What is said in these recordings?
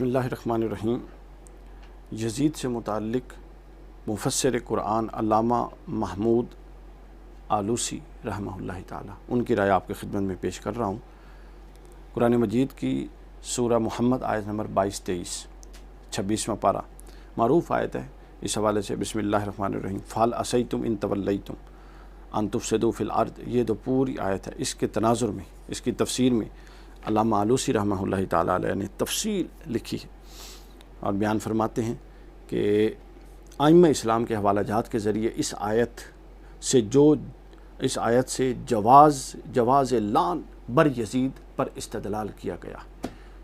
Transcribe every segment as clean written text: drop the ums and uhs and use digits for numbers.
بسم اللہ الرحمن الرحیم۔ یزید سے متعلق مفسر قرآن علامہ محمود آلوسی رحمہ اللہ تعالی، ان کی رائے آپ کی خدمت میں پیش کر رہا ہوں۔ قرآن مجید کی سورہ محمد آیت نمبر 22-23 26واں پارہ معروف آیت ہے۔ اس حوالے سے بسم اللہ الرحمن الرحیم فَهَلْ عَصَيْتُمْ إِن تَوَلَّيْتُمْ أَن تُفْسِدُوا فِي الْأَرْضِ، یہ تو پوری آیت ہے۔ اس کے تناظر میں، اس کی تفسیر میں علامہ آلوسی رحمہ اللہ تعالیٰ علیہ نے تفصیل لکھی ہے اور بیان فرماتے ہیں کہ ائمہ اسلام کے حوالہ جات کے ذریعے اس آیت سے جواز لعن بر یزید پر استدلال کیا گیا،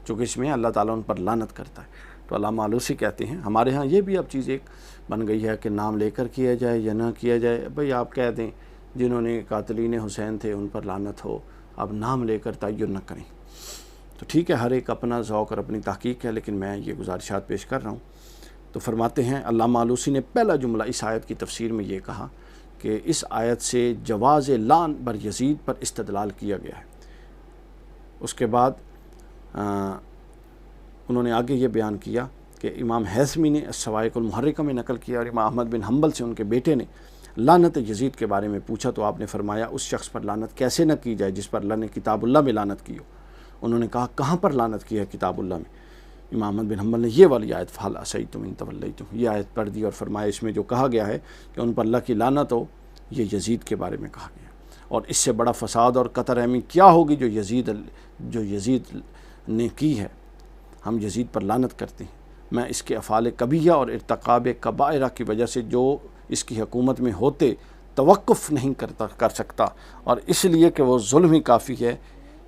چونکہ اس میں اللہ تعالیٰ ان پر لعنت کرتا ہے۔ تو علامہ آلوسی کہتے ہیں ہمارے ہاں یہ بھی اب چیز ایک بن گئی ہے کہ نام لے کر کیا جائے یا نہ کیا جائے۔ بھئی آپ کہہ دیں جنہوں نے قاتلین حسین تھے ان پر لعنت ہو، اب نام لے کر تعین نہ کریں۔ تو ٹھیک ہے، ہر ایک اپنا ذوق اور اپنی تحقیق ہے، لیکن میں یہ گزارشات پیش کر رہا ہوں۔ تو فرماتے ہیں علامہ آلوسی نے پہلا جملہ اس آیت کی تفسیر میں یہ کہا کہ اس آیت سے جواز لعن بر یزید پر استدلال کیا گیا ہے۔ اس کے بعد انہوں نے آگے یہ بیان کیا کہ امام حیثمی نے الصواعق المحرکہ میں نقل کیا، اور امام احمد بن حنبل سے ان کے بیٹے نے لعنت یزید کے بارے میں پوچھا تو آپ نے فرمایا اس شخص پر لعنت کیسے نہ کی جائے جس پر اللہ نے کتاب اللہ میں لعنت کی ہو۔ انہوں نے کہا کہاں پر لعنت کی ہے کتاب اللہ میں؟ امام احمد بن حنبل نے یہ والی آیت فَهَلْ عَصَيْتُمْ إِن تَوَلَّيْتُمْ یہ آیت پڑھ دی اور فرمایا اس میں جو کہا گیا ہے کہ ان پر اللہ کی لعنت ہو، یہ یزید کے بارے میں کہا گیا، اور اس سے بڑا فساد اور قطع رحمی کیا ہوگی جو یزید نے کی ہے۔ ہم یزید پر لعنت کرتے ہیں، میں اس کے افعال کبیہ اور ارتکاب کبائرہ کی وجہ سے جو اس کی حکومت میں ہوتے توقف نہیں کر سکتا، اور اس لیے کہ وہ ظلم ہی کافی ہے،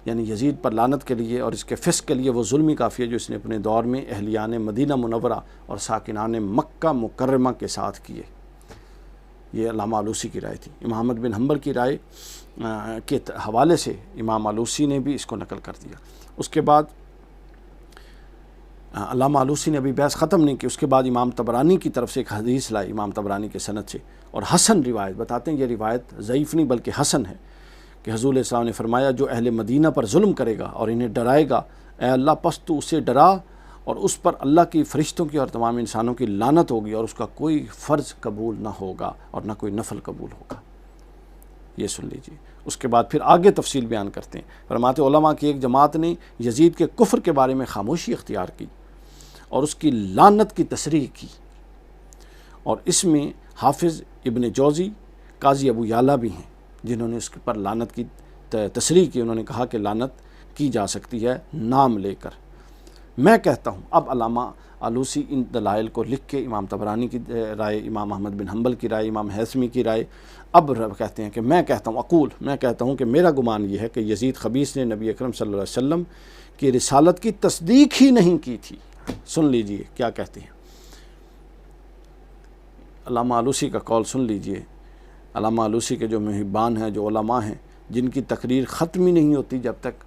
یعنی یزید پر لعنت کے لیے اور اس کے فسق کے لیے وہ ظلم ہی کافی ہے جو اس نے اپنے دور میں اہلیان مدینہ منورہ اور ساکنان مکہ مکرمہ کے ساتھ کیے۔ یہ علامہ آلوسی کی رائے تھی۔ امام احمد بن حنبل کی رائے کے حوالے سے امام آلوسی نے بھی اس کو نقل کر دیا۔ اس کے بعد علامہ آلوسی نے ابھی بحث ختم نہیں کی، اس کے بعد امام طبرانی کی طرف سے ایک حدیث لائی، امام طبرانی کے سند سے، اور حسن روایت بتاتے ہیں یہ روایت ضعیف نہیں بلکہ حسن ہے، کہ حضور علیہ السلام نے فرمایا جو اہل مدینہ پر ظلم کرے گا اور انہیں ڈرائے گا، اے اللہ پس تو اسے ڈرا اور اس پر اللہ کی فرشتوں کی اور تمام انسانوں کی لعنت ہوگی، اور اس کا کوئی فرض قبول نہ ہوگا اور نہ کوئی نفل قبول ہوگا۔ یہ سن لیجیے۔ اس کے بعد پھر آگے تفصیل بیان کرتے ہیں۔ فرماتے علماء کی ایک جماعت نے یزید کے کفر کے بارے میں خاموشی اختیار کی اور اس کی لعنت کی تصریح کی، اور اس میں حافظ ابن جوزی، قاضی ابو یعلا بھی ہیں جنہوں نے اس پر لعنت کی تصریح کی۔ انہوں نے کہا کہ لعنت کی جا سکتی ہے نام لے کر۔ میں کہتا ہوں، اب علامہ آلوسی ان دلائل کو لکھ کے امام طبرانی کی رائے، امام احمد بن حنبل کی رائے، امام حیثمی کی رائے، اب کہتے ہیں کہ میں کہتا ہوں میں کہتا ہوں کہ میرا گمان یہ ہے کہ یزید خبیث نے نبی اکرم صلی اللہ علیہ وسلم کی رسالت کی تصدیق ہی نہیں کی تھی۔ سن لیجئے کیا کہتے ہیں علامہ آلوسی کا قول، سن لیجئے۔ علامہ آلوسی کے جو محبان ہیں، جو علماء ہیں، جن کی تقریر ختم ہی نہیں ہوتی جب تک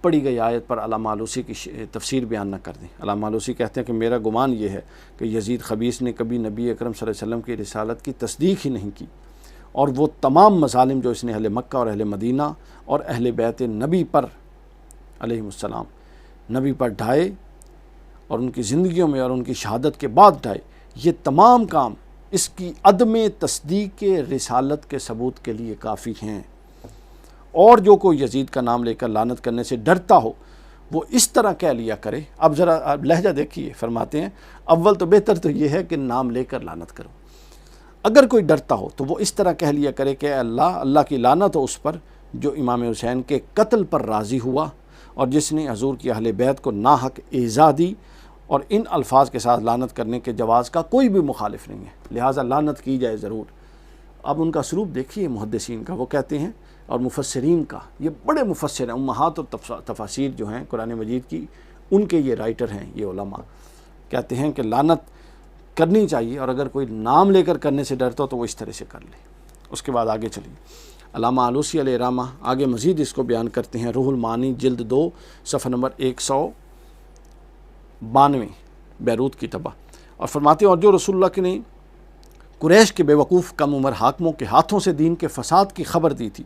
پڑھی گئی آیت پر علامہ آلوسی کی تفسیر بیان نہ کر دیں۔ علامہ آلوسی کہتے ہیں کہ میرا گمان یہ ہے کہ یزید خبیث نے کبھی نبی اکرم صلی اللہ علیہ وسلم کی رسالت کی تصدیق ہی نہیں کی، اور وہ تمام مظالم جو اس نے اہل مکہ اور اہل مدینہ اور اہل بیت نبی پر علیہ السلام نبی پر ڈھائے اور ان کی زندگیوں میں اور ان کی شہادت کے بعد ڈھائے، یہ تمام کام اس کی عدم تصدیق رسالت کے ثبوت کے لیے کافی ہیں۔ اور جو کوئی یزید کا نام لے کر لعنت کرنے سے ڈرتا ہو وہ اس طرح کہہ لیا کرے۔ اب ذرا لہجہ دیکھیے، فرماتے ہیں اول تو بہتر تو یہ ہے کہ نام لے کر لعنت کرو۔ اگر کوئی ڈرتا ہو تو وہ اس طرح کہہ لیا کرے کہ اللہ کی لعنت ہو اس پر جو امام حسین کے قتل پر راضی ہوا اور جس نے حضور کی اہل بیت کو ناحق ایذا دی، اور ان الفاظ کے ساتھ لعنت کرنے کے جواز کا کوئی بھی مخالف نہیں ہے، لہٰذا لعنت کی جائے ضرور۔ اب ان کا اسلوب دیکھیے محدثین کا، وہ کہتے ہیں، اور مفسرین کا، یہ بڑے مفسر ہیں، امہات اور تفاسیر جو ہیں قرآن مجید کی، ان کے یہ رائٹر ہیں، یہ علماء کہتے ہیں کہ لعنت کرنی چاہیے، اور اگر کوئی نام لے کر کرنے سے ڈرتا ہو تو وہ اس طرح سے کر لے۔ اس کے بعد آگے چلیے، علامہ آلوسی علیہ رحمہ آگے مزید اس کو بیان کرتے ہیں، روح المعانی جلد 2 صفحہ نمبر 192 بیروت کی طبع، اور فرماتے ہیں اور جو رسول اللہ کے نے قریش کے بیوقوف کم عمر حاکموں کے ہاتھوں سے دین کے فساد کی خبر دی تھی،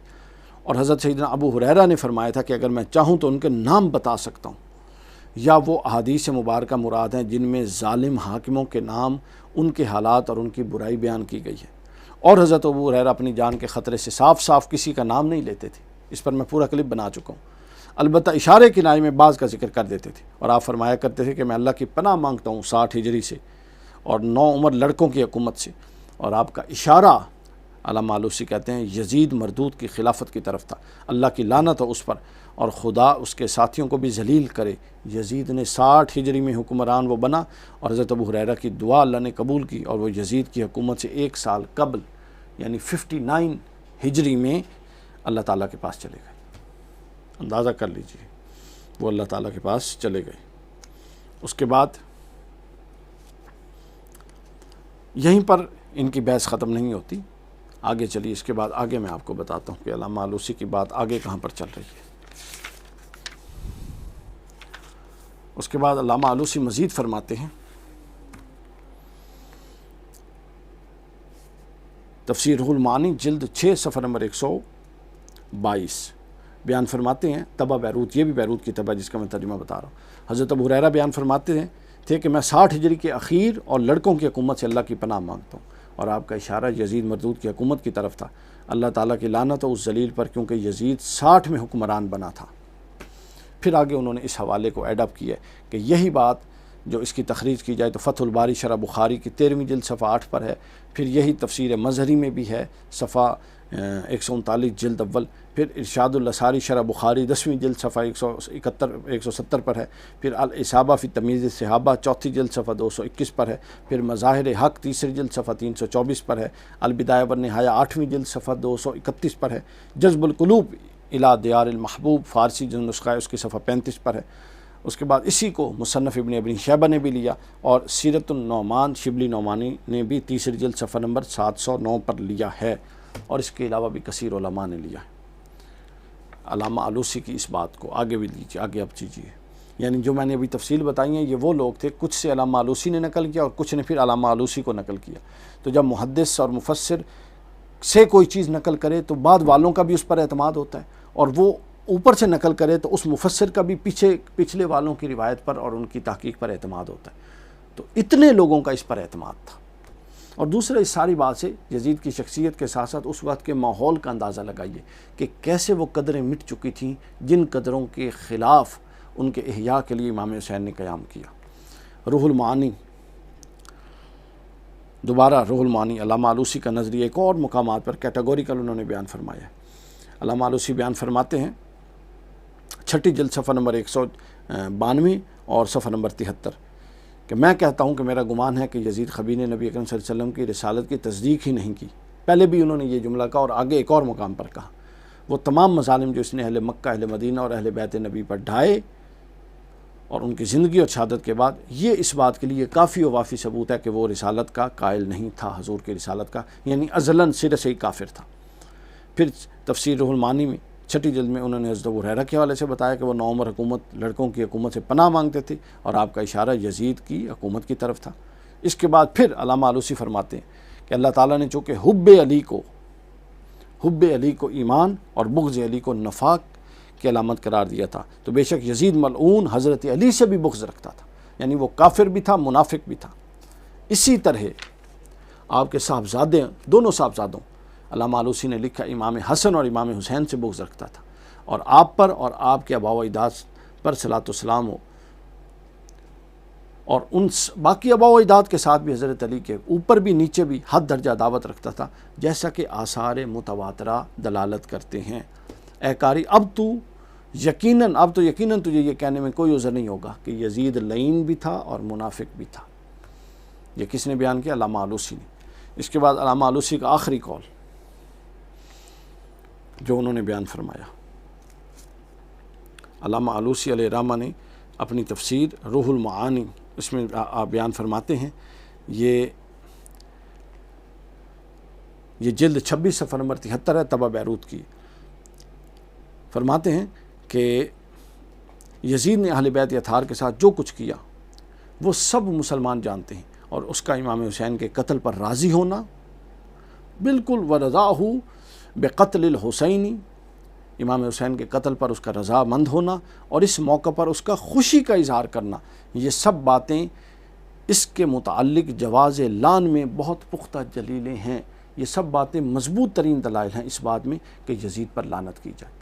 اور حضرت سیدنا ابو ہریرہ نے فرمایا تھا کہ اگر میں چاہوں تو ان کے نام بتا سکتا ہوں، یا وہ احادیث مبارکہ مراد ہیں جن میں ظالم حاکموں کے نام، ان کے حالات اور ان کی برائی بیان کی گئی ہے۔ اور حضرت ابو ہریرہ اپنی جان کے خطرے سے صاف صاف کسی کا نام نہیں لیتے تھے، اس پر میں پورا کلپ بنا چکا ہوں، البتہ اشارے کنائے میں بعض کا ذکر کر دیتے تھے، اور آپ فرمایا کرتے تھے کہ میں اللہ کی پناہ مانگتا ہوں 60 ہجری سے اور 9 عمر لڑکوں کی حکومت سے، اور آپ کا اشارہ علامہ آلوسی کہتے ہیں یزید مردود کی خلافت کی طرف تھا، اللہ کی لعنت ہو اس پر اور خدا اس کے ساتھیوں کو بھی ذلیل کرے۔ یزید نے 60 ہجری میں حکمران وہ بنا، اور حضرت ابو ہریرہ کی دعا اللہ نے قبول کی، اور وہ یزید کی حکومت سے 1 سال قبل یعنی 59 ہجری میں اللہ تعالیٰ کے پاس چلے گئے۔ اندازہ کر لیجئے، وہ اللہ تعالیٰ کے پاس چلے گئے۔ اس کے بعد یہیں پر ان کی بحث ختم نہیں ہوتی، آگے چلیے، اس کے بعد آگے میں آپ کو بتاتا ہوں کہ علامہ آلوسی کی بات آگے کہاں پر چل رہی ہے۔ اس کے بعد علامہ آلوسی مزید فرماتے ہیں، تفسیر روح المعانی جلد 6 صفحہ نمبر 122 بیان فرماتے ہیں، تبع بیروت، یہ بھی بیروت کی تبع جس کا میں ترجمہ بتا رہا ہوں، حضرت ابو ہریرہ بیان فرماتے تھے کہ میں 60 ہجری کے اخیر اور لڑکوں کی حکومت سے اللہ کی پناہ مانگتا ہوں، اور آپ کا اشارہ یزید مردود کی حکومت کی طرف تھا، اللہ تعالیٰ کی لعنت ہو اس ذلیل پر، کیونکہ یزید 60 میں حکمران بنا تھا۔ پھر آگے انہوں نے اس حوالے کو ایڈ اپ کیا کہ یہی بات جو اس کی تخریج کی جائے تو فتح الباری شرح بخاری کی 13ویں جلد صفحہ 8 پر ہے، پھر یہی تفسیر مظہری میں بھی ہے صفحہ 139 جلد اول، پھر ارشاد الاساری شرح بخاری 10ویں جلد صفحہ 170 پر ہے، پھر الاصابہ فی تمیز الصحابہ 4تھی جلد صفحہ 221 پر ہے، پھر مظاہر حق 3ری جلد صفحہ 324 پر ہے، البدایہ والنہایہ 8ویں جلد صفحہ 231 پر ہے، جذب القلوب الی دیار المحبوب فارسی جو نسخہ ہے اس کی صفحہ 35 پر ہے۔ اس کے بعد اسی کو مصنف ابن شیبہ نے بھی لیا، اور سیرت النعمان شبلی نعمانی نے بھی 3ری جلد صفحہ نمبر 709 پر لیا ہے، اور اس کے علاوہ بھی کثیر علماء نے لیا ہے۔ علامہ آلوسی کی اس بات کو آگے بھی لیجیے، آگے اب چیجیے، یعنی جو میں نے ابھی تفصیل بتائی ہیں یہ وہ لوگ تھے، کچھ سے علامہ آلوسی نے نقل کیا اور کچھ نے پھر علامہ آلوسی کو نقل کیا۔ تو جب محدث اور مفسر سے کوئی چیز نقل کرے تو بعد والوں کا بھی اس پر اعتماد ہوتا ہے، اور وہ اوپر سے نقل کرے تو اس مفسر کا بھی پچھلے والوں کی روایت پر اور ان کی تحقیق پر اعتماد ہوتا ہے۔ تو اتنے لوگوں کا اس پر اعتماد تھا۔ اور دوسرا اس ساری بات سے یزید کی شخصیت کے ساتھ ساتھ اس وقت کے ماحول کا اندازہ لگائیے کہ کیسے وہ قدریں مٹ چکی تھیں جن قدروں کے خلاف ان کے احیاء کے لیے امام حسین نے قیام کیا۔ روح المعانی، دوبارہ روح المعانی علامہ آلوسی کا نظریہ ایک اور مقامات پر کیٹاگوریکل انہوں نے بیان فرمایا ہے۔ علامہ آلوسی بیان فرماتے ہیں 6 جلد صفحہ نمبر 192 اور صفحہ نمبر 73 کہ میں کہتا ہوں کہ میرا گمان ہے کہ یزید خبی نے نبی اکرم صلی اللہ علیہ وسلم کی رسالت کی تصدیق ہی نہیں کی۔ پہلے بھی انہوں نے یہ جملہ کہا اور آگے ایک اور مقام پر کہا، وہ تمام مظالم جو اس نے اہل مکہ، اہل مدینہ اور اہل بیت نبی پر ڈھائے اور ان کی زندگی اور شہادت کے بعد، یہ اس بات کے لیے کافی و وافی ثبوت ہے کہ وہ رسالت کا قائل نہیں تھا، حضور کی رسالت کا، یعنی ازلاً سرے سے ہی کافر تھا۔ پھر تفسیر روح المعانی میں 6 جلد میں انہوں نے حضرت ابو ہریرہ کے حوالے سے بتایا کہ وہ 9 عمر حکومت لڑکوں کی حکومت سے پناہ مانگتے تھے، اور آپ کا اشارہ یزید کی حکومت کی طرف تھا۔ اس کے بعد پھر علامہ آلوسی فرماتے ہیں کہ اللہ تعالیٰ نے چونکہ حب علی کو ایمان اور بغض علی کو نفاق کی علامت قرار دیا تھا، تو بے شک یزید ملعون حضرت علی سے بھی بغض رکھتا تھا، یعنی وہ کافر بھی تھا، منافق بھی تھا۔ اسی طرح آپ کے صاحبزادے، دونوں صاحبزادوں، علامہ آلوسی نے لکھا امام حسن اور امام حسین سے بغض رکھتا تھا، اور آپ پر اور آپ کے آباء و اجداد پر صلاۃ والسلام ہو، اور ان باقی آباء و اجداد کے ساتھ بھی حضرت علی کے اوپر بھی نیچے بھی حد درجہ عداوت رکھتا تھا، جیسا کہ آثار متواترہ دلالت کرتے ہیں۔ اے قاری، اب تو یقیناً تجھے یہ کہنے میں کوئی عذر نہیں ہوگا کہ یزید لعین بھی تھا اور منافق بھی تھا۔ یہ کس نے بیان کیا؟ علامہ آلوسی نے۔ اس کے بعد علامہ آلوسی کا آخری قول جو انہوں نے بیان فرمایا، علامہ آلوسی علیہ الرحمہ نے اپنی تفسیر روح المعانی اس میں آپ بیان فرماتے ہیں، یہ جلد 26 صفحہ نمبر 73 ہے، تبع بیروت کی۔ فرماتے ہیں کہ یزید نے اہل بیت اطہار کے ساتھ جو کچھ کیا وہ سب مسلمان جانتے ہیں، اور اس کا امام حسین کے قتل پر راضی ہونا بالکل ورضاہ بقتل الحسینی امام حسین کے قتل پر اس کا رضامند ہونا اور اس موقع پر اس کا خوشی کا اظہار کرنا، یہ سب باتیں اس کے متعلق جواز لعن میں بہت پختہ دلیلیں ہیں۔ یہ سب باتیں مضبوط ترین دلائل ہیں اس بات میں کہ یزید پر لعنت کی جائے۔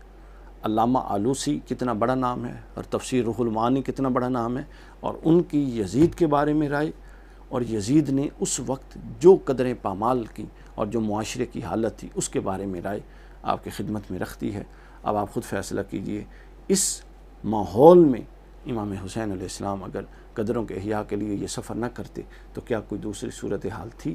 علامہ آلوسی کتنا بڑا نام ہے اور تفسیر روح المعانی کتنا بڑا نام ہے، اور ان کی یزید کے بارے میں رائے، اور یزید نے اس وقت جو قدریں پامال کی اور جو معاشرے کی حالت تھی اس کے بارے میں رائے آپ کی خدمت میں رکھتی ہے۔ اب آپ خود فیصلہ کیجئے، اس ماحول میں امام حسین علیہ السلام اگر قدروں کے احیاء کے لیے یہ سفر نہ کرتے تو کیا کوئی دوسری صورتحال تھی؟